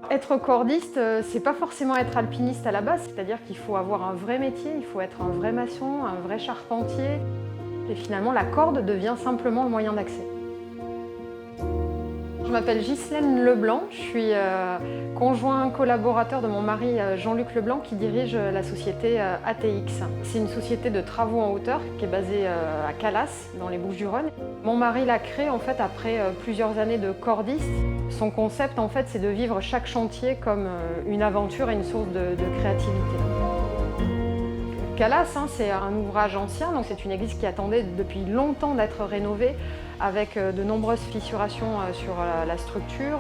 Être cordiste, c'est pas forcément être alpiniste à la base, c'est-à-dire qu'il faut avoir un vrai métier, il faut être un vrai maçon, un vrai charpentier. Et finalement, la corde devient simplement le moyen d'accès. Je m'appelle Ghislaine Leblanc, je suis conjoint collaborateur de mon mari Jean-Luc Leblanc qui dirige la société ATX. C'est une société de travaux en hauteur qui est basée à Calas, dans les Bouches-du-Rhône. Mon mari l'a créée en fait après plusieurs années de cordiste. Son concept en fait c'est de vivre chaque chantier comme une aventure et une source de créativité. Calas, c'est un ouvrage ancien, donc c'est une église qui attendait depuis longtemps d'être rénovée, avec de nombreuses fissurations sur la structure,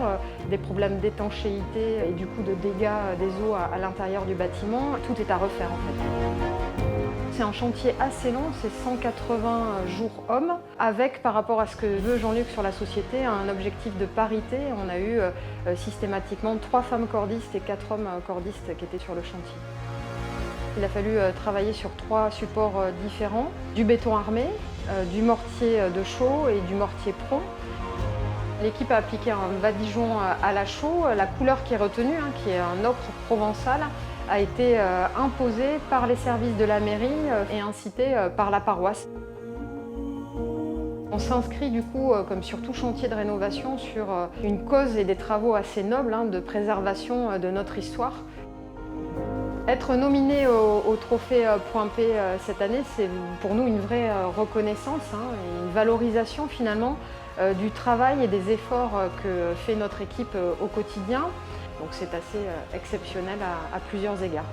des problèmes d'étanchéité et du coup de dégâts des eaux à l'intérieur du bâtiment. Tout est à refaire en fait. C'est un chantier assez long, c'est 180 jours hommes, avec par rapport à ce que veut Jean-Luc sur la société, un objectif de parité. On a eu systématiquement 3 femmes cordistes et 4 hommes cordistes qui étaient sur le chantier. Il a fallu travailler sur 3 supports différents, du béton armé, du mortier de chaux et du mortier prompt. L'équipe a appliqué un badigeon à la chaux. La couleur qui est retenue, qui est un ocre provençal, a été imposée par les services de la mairie et incitée par la paroisse. On s'inscrit du coup, comme sur tout chantier de rénovation, sur une cause et des travaux assez nobles de préservation de notre histoire. Être nominé au trophée Point P cette année, c'est pour nous une vraie reconnaissance et une valorisation finalement du travail et des efforts que fait notre équipe au quotidien. Donc c'est assez exceptionnel à plusieurs égards.